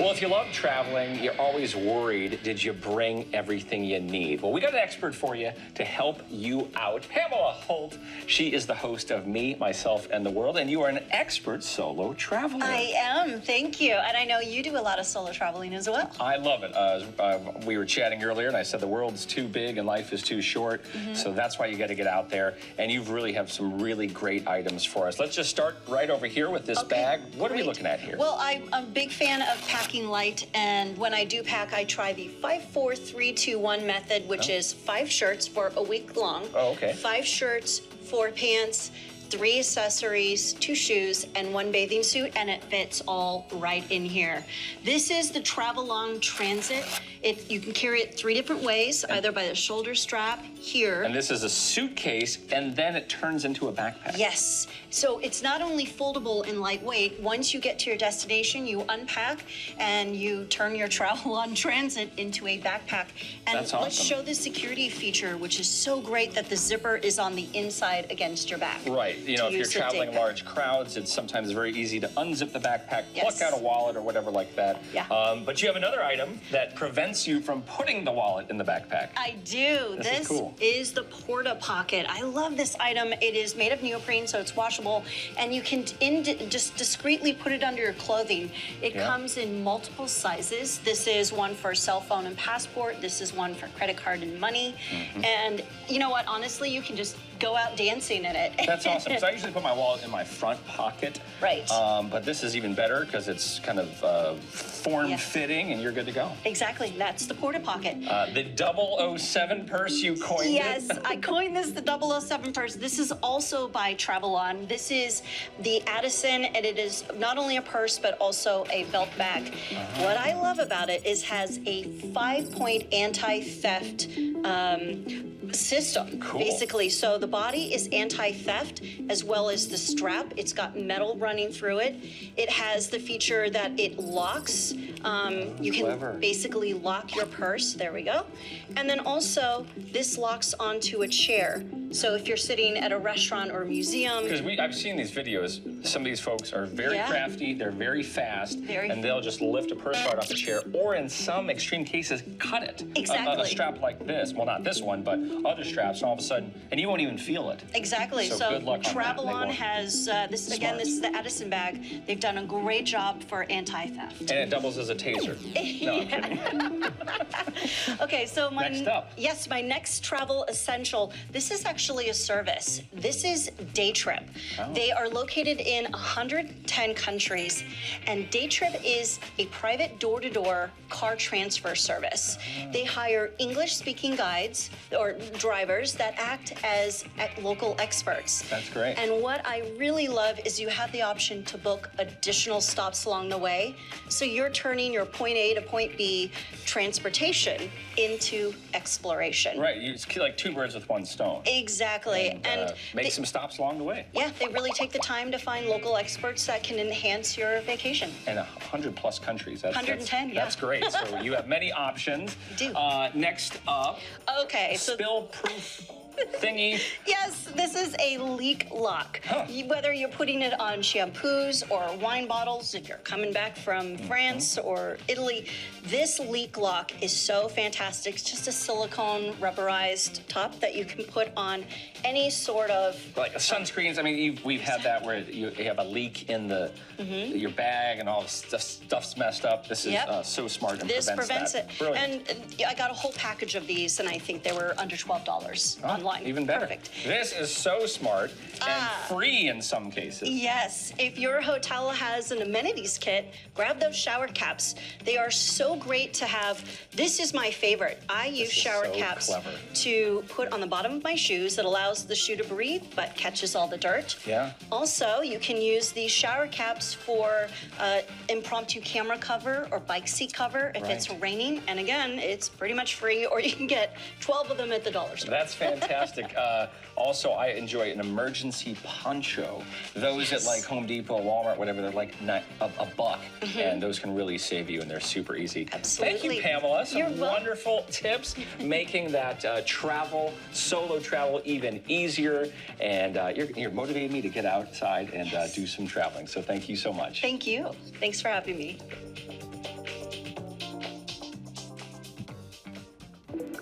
Well, if you love traveling, you're always worried, did you bring everything you need? Well, we got an expert for you to help you out. Pamela Holt, she is the host of Me, Myself, and the World, and you are an expert solo traveler. I am, thank you. And I know you do a lot of solo traveling as well. I love it. We were chatting earlier, and I said the world's too big and life is too short, so that's why you got to get out there, and you really have some really great items for us. Let's just start right over here with this bag. What are we looking at here? Well, I'm a big fan of packing light, and when I do pack, I try the 5-4-3-2-1 method, which is 5 shirts for a week long. Oh, okay. 5 shirts, 4 pants, 3 accessories, 2 shoes, and 1 bathing suit, and it fits all right in here. This is the Travelon Transit. You can carry it 3 different ways, either by the shoulder strap here. And this is a suitcase, and then it turns into a backpack. Yes. So it's not only foldable and lightweight. Once you get to your destination, you unpack and you turn your Travelon Transit into a backpack. And That's awesome. Let's show the security feature, which is so great that the zipper is on the inside against your back. Right. You know, if you're traveling large crowds, it's sometimes very easy to unzip the backpack, pluck out a wallet or whatever like that. Yeah. But you have another item that prevents you from putting the wallet in the backpack. I do. This is the Porta Pocket. I love this item. It is made of neoprene, so it's washable, and you can just discreetly put it under your clothing. It comes in multiple sizes. This is one for cell phone and passport. This is one for credit card and money. And you know what? Honestly, you can just go out dancing in it. That's awesome. So I usually put my wallet in my front pocket. Right. But this is even better because it's kind of form-fitting, and you're good to go. Exactly. That's the Porta Pocket. The 007 purse, you coined it. Yes, I coined this the 007 purse. This is also by Travelon. This is the Addison, and it is not only a purse, but also a belt bag. What I love about it is has a 5-point anti-theft system, basically. So the body is anti-theft as well as the strap. It's got metal running through it. It has the feature that it locks. You can basically lock your purse. There we go. And then also this locks onto a chair. So if you're sitting at a restaurant or a museum. Because I've seen these videos. Some of these folks are very crafty. They're very fast. And they'll just lift a purse right off the chair, or in some extreme cases, cut it. Exactly. A strap like this. Well, not this one, but other straps. And all of a sudden, and you won't even feel it. Exactly. So good luck on Travelon has this. Again, this is the Addison bag. They've done a great job for anti-theft. And it doubles as a taser. No, I'm kidding. Okay, so next up. Yes, my next travel essential. This is actually a service. This is Daytrip. They are located in 110 countries, and Daytrip is a private door-to-door car transfer service. They hire English-speaking guides or drivers that act as local experts. That's great. And what I really love is you have the option to book additional stops along the way. So you're turning your point A to point B transportation into exploration. Right, it's like 2 birds with 1 stone. Exactly. And make some stops along the way. Yeah, they really take the time to find local experts that can enhance your vacation. And 100+ countries. 110, yeah. That's great. So you have many options. I do. Next up, spill-proof thingy. Yes, this is a leak lock. Whether you're putting it on shampoos or wine bottles, if you're coming back from France or Italy, this leak lock is so fantastic. It's just a silicone rubberized top that you can put on any sort of... Like sunscreens. I mean, we've had that where you have a leak in your bag and all the stuff's messed up. This is so smart and prevents it. Brilliant. And I got a whole package of these, and I think they were under $12 online. Even better. Perfect. This is so smart and free in some cases. Yes. If your hotel has an amenities kit, grab those shower caps. They are so great to have. This is my favorite. I use shower caps to put on the bottom of my shoes. That allows the shoe to breathe, but catches all the dirt. Yeah. Also, you can use these shower caps for impromptu camera cover or bike seat cover if it's raining. And again, it's pretty much free, or you can get 12 of them at the dollar store. That's fantastic. Also, I enjoy an emergency poncho. Those at like Home Depot, Walmart, whatever, they're like a buck, and those can really save you, and they're super easy. Absolutely. Thank you, Pamela. Some wonderful tips, making that solo travel even easier, and you're motivating me to get outside and do some traveling. So thank you so much. Thank you. Thanks for having me.